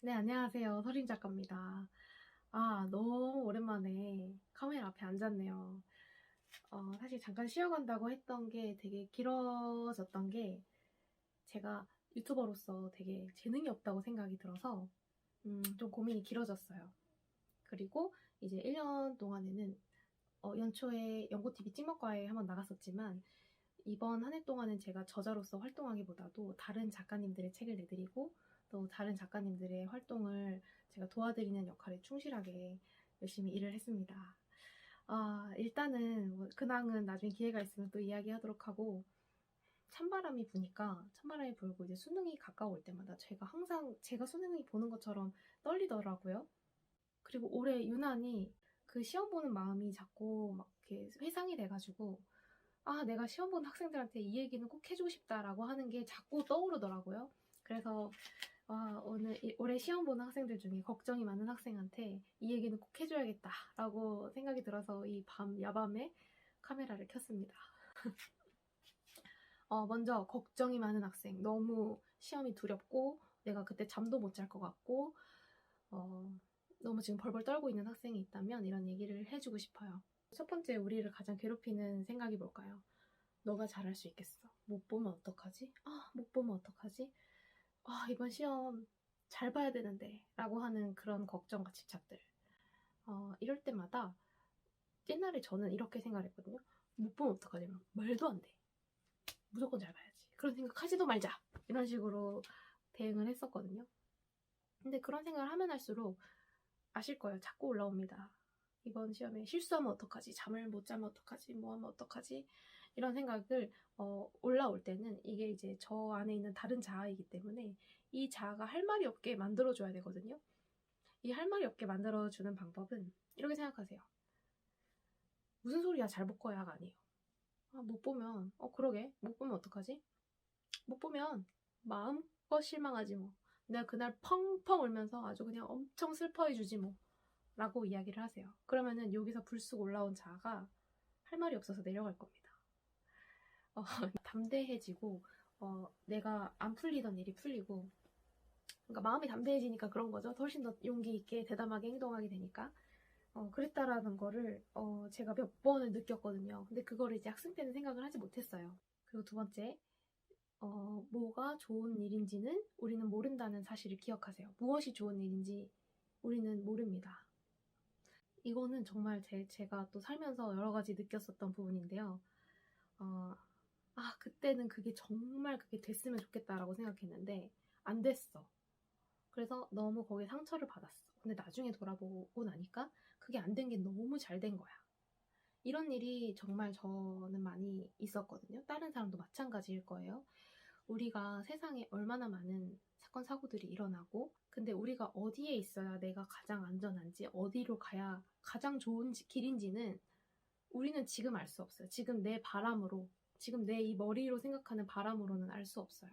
네, 안녕하세요. 서린 작가입니다. 너무 오랜만에 카메라 앞에 앉았네요. 사실 잠깐 쉬어간다고 했던 게 되게 길어졌던 게 제가 유튜버로서 되게 재능이 없다고 생각이 들어서 좀 고민이 길어졌어요. 그리고 이제 1년 동안에는 연초에 연고TV 찍먹과에 한번 나갔었지만 이번 한 해 동안은 제가 저자로서 활동하기보다도 다른 작가님들의 책을 내드리고 또 다른 작가님들의 활동을 제가 도와드리는 역할에 충실하게 열심히 일을 했습니다. 일단은 뭐 근황은 나중에 기회가 있으면 또 이야기하도록 하고 찬바람이 불고 이제 수능이 가까울 때마다 제가 항상 제가 수능이 보는 것처럼 떨리더라고요. 그리고 올해 유난히 그 시험 보는 마음이 자꾸 막 이렇게 회상이 돼가지고 내가 시험 본 학생들한테 이 얘기는 꼭 해주고 싶다라고 하는 게 자꾸 떠오르더라고요. 그래서 올해 시험 보는 학생들 중에 걱정이 많은 학생한테 이 얘기는 꼭 해줘야겠다라고 생각이 들어서 이 야밤에 카메라를 켰습니다. 먼저 걱정이 많은 학생, 너무 시험이 두렵고 내가 그때 잠도 못 잘 것 같고 너무 지금 벌벌 떨고 있는 학생이 있다면 이런 얘기를 해주고 싶어요. 첫 번째 우리를 가장 괴롭히는 생각이 뭘까요? 너가 잘할 수 있겠어. 못 보면 어떡하지? 못 보면 어떡하지? 이번 시험 잘 봐야 되는데 라고 하는 그런 걱정과 집착들. 이럴 때마다 옛날에 저는 이렇게 생각했거든요. 못 보면 어떡하지? 말도 안 돼. 무조건 잘 봐야지. 그런 생각 하지도 말자. 이런 식으로 대응을 했었거든요. 근데 그런 생각을 하면 할수록 아실 거예요. 자꾸 올라옵니다. 이번 시험에 실수하면 어떡하지? 잠을 못 자면 어떡하지? 뭐 하면 어떡하지? 이런 생각을 올라올 때는 이게 이제 저 안에 있는 다른 자아이기 때문에 이 자아가 할 말이 없게 만들어줘야 되거든요. 이 할 말이 없게 만들어주는 방법은 이렇게 생각하세요. 무슨 소리야? 잘 볼 거야가 아니에요. 못 보면 그러게 못 보면 어떡하지? 못 보면 마음껏 실망하지 뭐. 내가 그날 펑펑 울면서 아주 그냥 엄청 슬퍼해주지 뭐. 라고 이야기를 하세요. 그러면은 여기서 불쑥 올라온 자아가 할 말이 없어서 내려갈 겁니다. 담대해지고 내가 안 풀리던 일이 풀리고 그러니까 마음이 담대해지니까 그런 거죠. 훨씬 더 용기 있게 대담하게 행동하게 되니까 그랬다라는 거를 제가 몇 번을 느꼈거든요. 근데 그거를 이제 학생 때는 생각을 하지 못했어요. 그리고 두 번째 뭐가 좋은 일인지는 우리는 모른다는 사실을 기억하세요. 무엇이 좋은 일인지 우리는 모릅니다. 이거는 정말 제가 또 살면서 여러 가지 느꼈었던 부분인데요. 그때는 그게 됐으면 좋겠다라고 생각했는데 안 됐어. 그래서 너무 거기에 상처를 받았어. 근데 나중에 돌아보고 나니까 그게 안 된 게 너무 잘 된 거야. 이런 일이 정말 저는 많이 있었거든요. 다른 사람도 마찬가지일 거예요. 우리가 세상에 얼마나 많은 사건, 사고들이 일어나고, 근데 우리가 어디에 있어야 내가 가장 안전한지, 어디로 가야 가장 좋은 길인지는 우리는 지금 알 수 없어요. 지금 내 이 머리로 생각하는 바람으로는 알 수 없어요.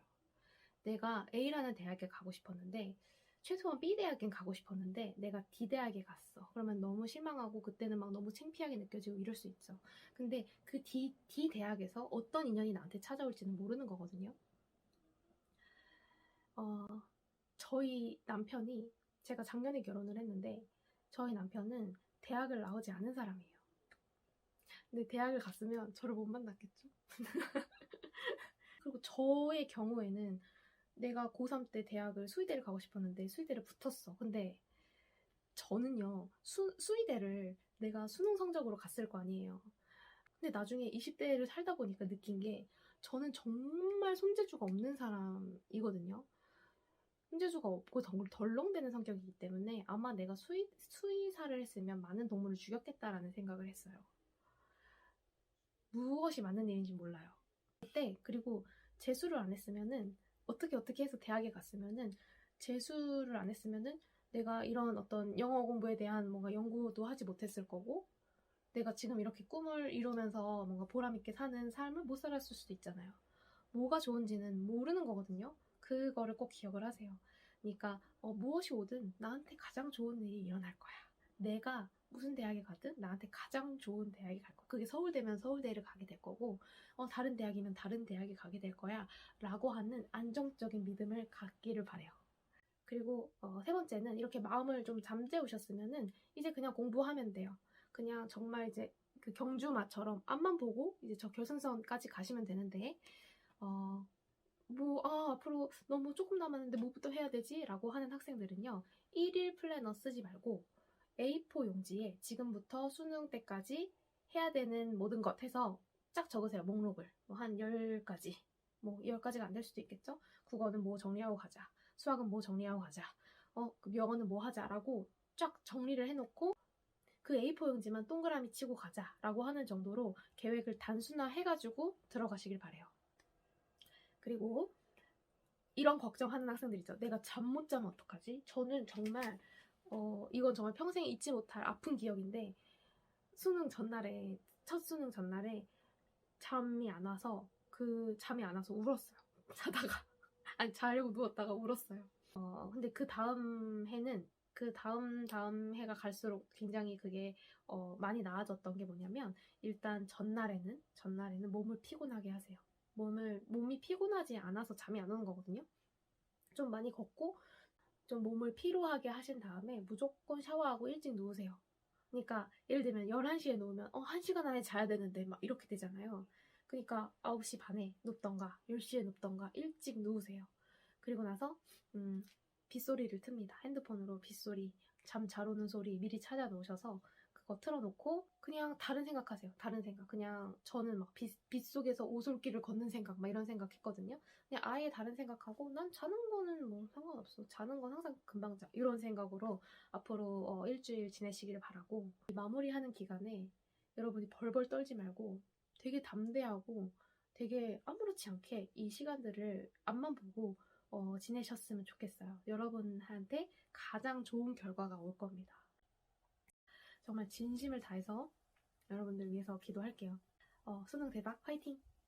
내가 A라는 대학에 가고 싶었는데, 최소한 B 대학엔 가고 싶었는데, 내가 D 대학에 갔어. 그러면 너무 실망하고, 그때는 막 너무 창피하게 느껴지고 이럴 수 있죠. 근데 그 D 대학에서 어떤 인연이 나한테 찾아올지는 모르는 거거든요. 저희 남편이, 제가 작년에 결혼을 했는데, 저희 남편은 대학을 나오지 않은 사람이에요. 근데 대학을 갔으면 저를 못 만났겠죠? 그리고 저의 경우에는 내가 고3 때 대학을 수의대를 가고 싶었는데 수의대를 붙었어. 근데 저는요, 수의대를 내가 수능 성적으로 갔을 거 아니에요. 근데 나중에 20대를 살다 보니까 느낀 게 저는 정말 손재주가 없는 사람이거든요. 손재주가 없고 덜렁대는 성격이기 때문에 아마 내가 수의사를 했으면 많은 동물을 죽였겠다라는 생각을 했어요. 무엇이 맞는 일인지 몰라요. 그리고 재수를 안 했으면은 어떻게 해서 대학에 갔으면은 재수를 안 했으면은 내가 이런 어떤 영어 공부에 대한 뭔가 연구도 하지 못했을 거고 내가 지금 이렇게 꿈을 이루면서 뭔가 보람 있게 사는 삶을 못 살았을 수도 있잖아요. 뭐가 좋은지는 모르는 거거든요. 그거를 꼭 기억을 하세요. 그러니까 무엇이 오든 나한테 가장 좋은 일이 일어날 거야. 내가 무슨 대학에 가든 나한테 가장 좋은 대학에 갈 거야. 그게 서울대면 서울대를 가게 될 거고 다른 대학이면 다른 대학에 가게 될 거야 라고 하는 안정적인 믿음을 갖기를 바래요. 그리고 세 번째는 이렇게 마음을 좀 잠재우셨으면은 이제 그냥 공부하면 돼요. 그냥 정말 이제 그 경주마처럼 앞만 보고 이제 저 결승선까지 가시면 되는데 앞으로 너무 조금 남았는데 뭐부터 해야 되지? 라고 하는 학생들은요. 1일 플래너 쓰지 말고 A4 용지에 지금부터 수능 때까지 해야 되는 모든 것 해서 쫙 적으세요. 목록을. 뭐 한 10가지. 뭐 10가지가 안 될 수도 있겠죠? 국어는 뭐 정리하고 가자. 수학은 뭐 정리하고 가자. 영어는 뭐 하자라고 쫙 정리를 해놓고 그 A4 용지만 동그라미 치고 가자라고 하는 정도로 계획을 단순화해가지고 들어가시길 바래요. 그리고 이런 걱정하는 학생들 있죠. 내가 잠 못 자면 어떡하지? 저는 정말 이건 정말 평생 잊지 못할 아픈 기억인데 첫 수능 전날에 잠이 안 와서 울었어요. 자다가 아니 자려고 누웠다가 울었어요. 근데 그 다음 해는 그 다음 해가 갈수록 굉장히 그게 많이 나아졌던 게 뭐냐면 일단 전날에는 몸을 피곤하게 하세요. 몸이 피곤하지 않아서 잠이 안 오는 거거든요. 좀 많이 걷고 좀 몸을 피로하게 하신 다음에 무조건 샤워하고 일찍 누우세요. 그러니까 예를 들면 11시에 누우면 1시간 안에 자야 되는데 막 이렇게 되잖아요. 그러니까 9시 반에 눕던가 10시에 눕던가 일찍 누우세요. 그리고 나서 빗소리를 틉니다. 핸드폰으로 빗소리, 잠 잘 오는 소리 미리 찾아 놓으셔서 그거 틀어놓고 그냥 다른 생각하세요. 다른 생각. 그냥 저는 막 빗 속에서 오솔길을 걷는 생각 막 이런 생각 했거든요. 그냥 아예 다른 생각하고 난 자는 거는 뭐 상관없어. 자는 건 항상 금방 자. 이런 생각으로 앞으로 일주일 지내시길 바라고 마무리하는 기간에 여러분이 벌벌 떨지 말고 되게 담대하고 되게 아무렇지 않게 이 시간들을 앞만 보고 지내셨으면 좋겠어요. 여러분한테 가장 좋은 결과가 올 겁니다. 정말 진심을 다해서 여러분들 위해서 기도할게요. 수능 대박 화이팅!